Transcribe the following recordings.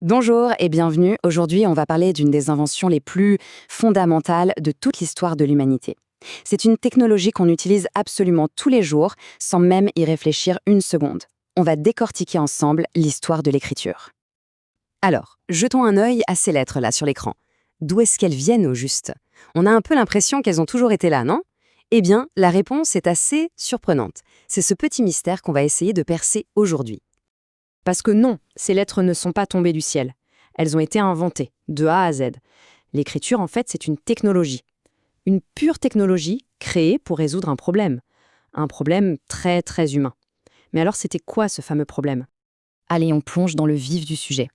Bonjour et bienvenue. Aujourd'hui, on va parler d'une des inventions les plus fondamentales de toute l'histoire de l'humanité. C'est une technologie qu'on utilise absolument tous les jours, sans même y réfléchir une seconde. On va décortiquer ensemble l'histoire de l'écriture. Alors, jetons un œil à ces lettres là sur l'écran. D'où est-ce qu'elles viennent au juste? On a un peu l'impression qu'elles ont toujours été là, non? Eh bien, la réponse est assez surprenante. C'est ce petit mystère qu'on va essayer de percer aujourd'hui. Parce que non, ces lettres ne sont pas tombées du ciel. Elles ont été inventées, de A à Z. L'écriture, en fait, c'est une technologie. Une pure technologie créée pour résoudre un problème. Un problème très, très humain. Mais alors, c'était quoi ce fameux problème? Allez, on plonge dans le vif du sujet.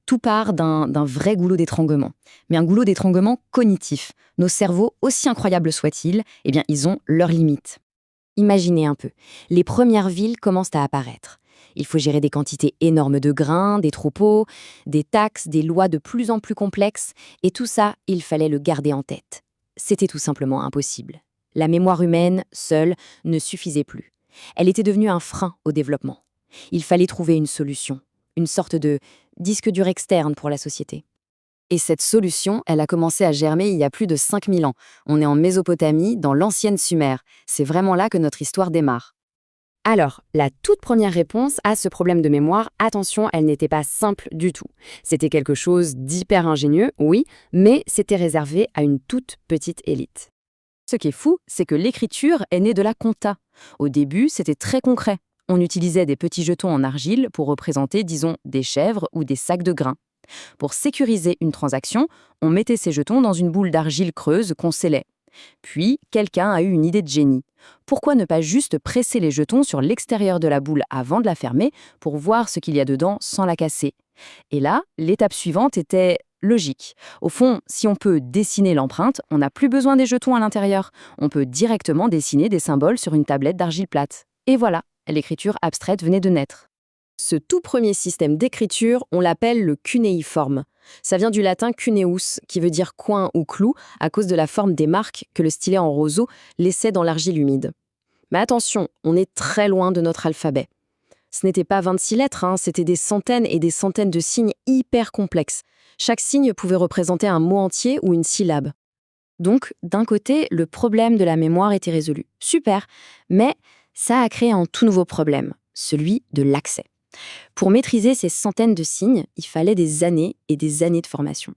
Tout part d'un vrai goulot d'étranglement. Mais un goulot d'étranglement cognitif. Nos cerveaux, aussi incroyables soient-ils, eh bien, ils ont leurs limites. Imaginez un peu. Les premières villes commencent à apparaître. Il faut gérer des quantités énormes de grains, des troupeaux, des taxes, des lois de plus en plus complexes, et tout ça, il fallait le garder en tête. C'était tout simplement impossible. La mémoire humaine, seule, ne suffisait plus. Elle était devenue un frein au développement. Il fallait trouver une solution, une sorte de disque dur externe pour la société. Et cette solution, elle a commencé à germer il y a plus de 5000 ans. On est en Mésopotamie, dans l'ancienne Sumer. C'est vraiment là que notre histoire démarre. Alors, la toute première réponse à ce problème de mémoire, attention, elle n'était pas simple du tout. C'était quelque chose d'hyper ingénieux, oui, mais c'était réservé à une toute petite élite. Ce qui est fou, c'est que l'écriture est née de la compta. Au début, c'était très concret. On utilisait des petits jetons en argile pour représenter, disons, des chèvres ou des sacs de grains. Pour sécuriser une transaction, on mettait ces jetons dans une boule d'argile creuse qu'on scellait. Puis, quelqu'un a eu une idée de génie. Pourquoi ne pas juste presser les jetons sur l'extérieur de la boule avant de la fermer pour voir ce qu'il y a dedans sans la casser? Et là, l'étape suivante était logique. Au fond, si on peut dessiner l'empreinte, on n'a plus besoin des jetons à l'intérieur. On peut directement dessiner des symboles sur une tablette d'argile plate. Et voilà, l'écriture abstraite venait de naître. Ce tout premier système d'écriture, on l'appelle le cunéiforme. Ça vient du latin cuneus, qui veut dire coin ou clou, à cause de la forme des marques que le stylet en roseau laissait dans l'argile humide. Mais attention, on est très loin de notre alphabet. Ce n'était pas 26 lettres, c'était des centaines et des centaines de signes hyper complexes. Chaque signe pouvait représenter un mot entier ou une syllabe. Donc, d'un côté, le problème de la mémoire était résolu. Super, mais ça a créé un tout nouveau problème, celui de l'accès. Pour maîtriser ces centaines de signes, il fallait des années et des années de formation.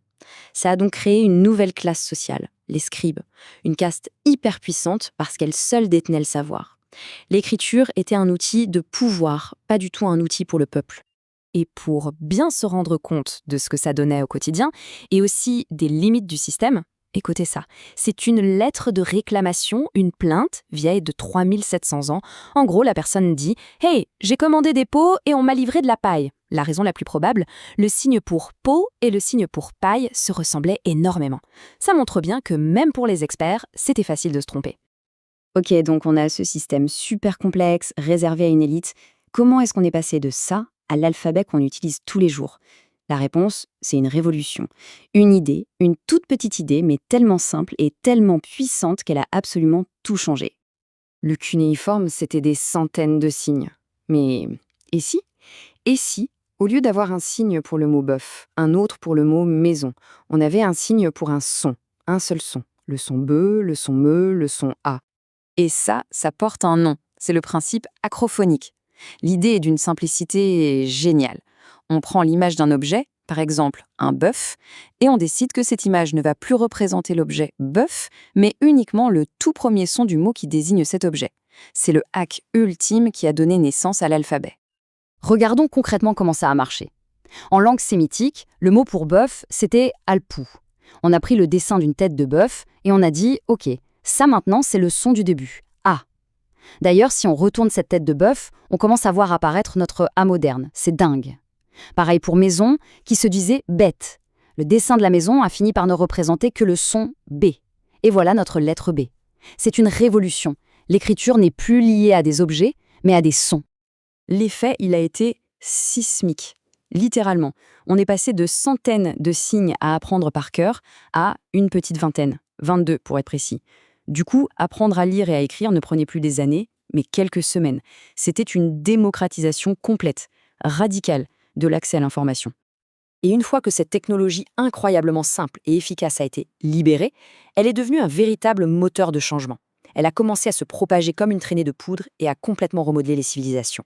Ça a donc créé une nouvelle classe sociale, les scribes, une caste hyper puissante parce qu'elle seule détenait le savoir. L'écriture était un outil de pouvoir, pas du tout un outil pour le peuple. Et pour bien se rendre compte de ce que ça donnait au quotidien, et aussi des limites du système, écoutez ça, c'est une lettre de réclamation, une plainte vieille de 3700 ans. En gros, la personne dit « Hey, j'ai commandé des pots et on m'a livré de la paille ». La raison la plus probable, le signe pour pot et le signe pour paille se ressemblaient énormément. Ça montre bien que même pour les experts, c'était facile de se tromper. Ok, donc on a ce système super complexe, réservé à une élite. Comment est-ce qu'on est passé de ça à l'alphabet qu'on utilise tous les jours? La réponse, c'est une révolution. Une idée, une toute petite idée, mais tellement simple et tellement puissante qu'elle a absolument tout changé. Le cunéiforme, c'était des centaines de signes. Mais et si? Et si, au lieu d'avoir un signe pour le mot bœuf, un autre pour le mot maison, on avait un signe pour un seul son. Le son be, le son me, le son a. Et ça porte un nom. C'est le principe acrophonique. L'idée est d'une simplicité géniale. On prend l'image d'un objet, par exemple un bœuf, et on décide que cette image ne va plus représenter l'objet bœuf, mais uniquement le tout premier son du mot qui désigne cet objet. C'est le hack ultime qui a donné naissance à l'alphabet. Regardons concrètement comment ça a marché. En langue sémitique, le mot pour bœuf, c'était alpou. On a pris le dessin d'une tête de bœuf et on a dit « Ok, ça maintenant c'est le son du début, A ». D'ailleurs, si on retourne cette tête de bœuf, on commence à voir apparaître notre A moderne. C'est dingue. Pareil pour maison, qui se disait bête. Le dessin de la maison a fini par ne représenter que le son B. Et voilà notre lettre B. C'est une révolution. L'écriture n'est plus liée à des objets, mais à des sons. L'effet, il a été sismique. Littéralement. On est passé de centaines de signes à apprendre par cœur à une petite vingtaine. 22 pour être précis. Du coup, apprendre à lire et à écrire ne prenait plus des années, mais quelques semaines. C'était une démocratisation complète, radicale, de l'accès à l'information. Et une fois que cette technologie incroyablement simple et efficace a été libérée, elle est devenue un véritable moteur de changement. Elle a commencé à se propager comme une traînée de poudre et à complètement remodeler les civilisations.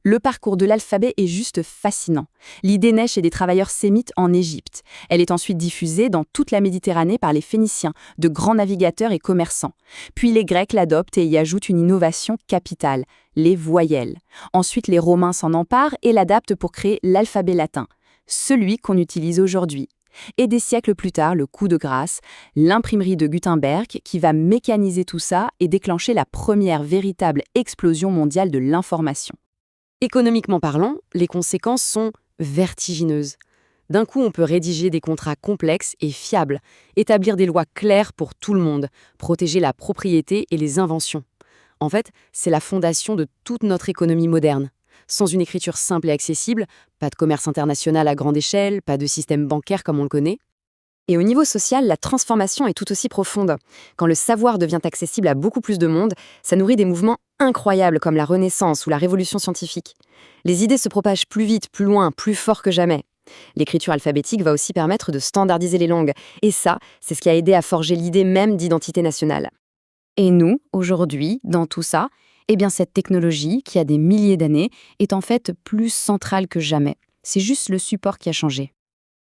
Le parcours de l'alphabet est juste fascinant. L'idée naît chez des travailleurs sémites en Égypte. Elle est ensuite diffusée dans toute la Méditerranée par les Phéniciens, de grands navigateurs et commerçants. Puis les Grecs l'adoptent et y ajoutent une innovation capitale, les voyelles. Ensuite, les Romains s'en emparent et l'adaptent pour créer l'alphabet latin, celui qu'on utilise aujourd'hui. Et des siècles plus tard, le coup de grâce, l'imprimerie de Gutenberg qui va mécaniser tout ça et déclencher la première véritable explosion mondiale de l'information. Économiquement parlant, les conséquences sont vertigineuses. D'un coup, on peut rédiger des contrats complexes et fiables, établir des lois claires pour tout le monde, protéger la propriété et les inventions. En fait, c'est la fondation de toute notre économie moderne. Sans une écriture simple et accessible, pas de commerce international à grande échelle, pas de système bancaire comme on le connaît. Et au niveau social, la transformation est tout aussi profonde. Quand le savoir devient accessible à beaucoup plus de monde, ça nourrit des mouvements incroyables comme la Renaissance ou la Révolution scientifique. Les idées se propagent plus vite, plus loin, plus fort que jamais. L'écriture alphabétique va aussi permettre de standardiser les langues. Et ça, c'est ce qui a aidé à forger l'idée même d'identité nationale. Et nous, aujourd'hui, dans tout ça, eh bien cette technologie, qui a des milliers d'années, est en fait plus centrale que jamais. C'est juste le support qui a changé.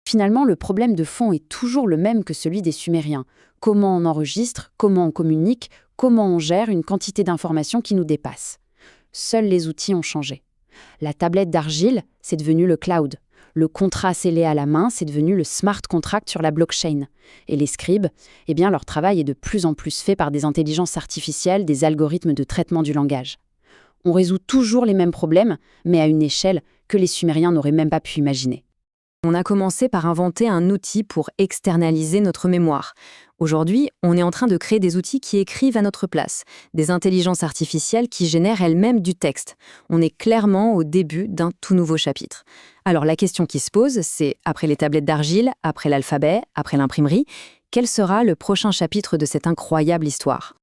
Finalement, le problème de fond est toujours le même que celui des Sumériens. Comment on enregistre, comment on communique, comment on gère une quantité d'informations qui nous dépasse. Seuls les outils ont changé. La tablette d'argile, c'est devenu le cloud. Le contrat scellé à la main, c'est devenu le smart contract sur la blockchain. Et les scribes, eh bien leur travail est de plus en plus fait par des intelligences artificielles, des algorithmes de traitement du langage. On résout toujours les mêmes problèmes, mais à une échelle que les Sumériens n'auraient même pas pu imaginer. On a commencé par inventer un outil pour externaliser notre mémoire. Aujourd'hui, on est en train de créer des outils qui écrivent à notre place, des intelligences artificielles qui génèrent elles-mêmes du texte. On est clairement au début d'un tout nouveau chapitre. Alors la question qui se pose, c'est, après les tablettes d'argile, après l'alphabet, après l'imprimerie, quel sera le prochain chapitre de cette incroyable histoire ?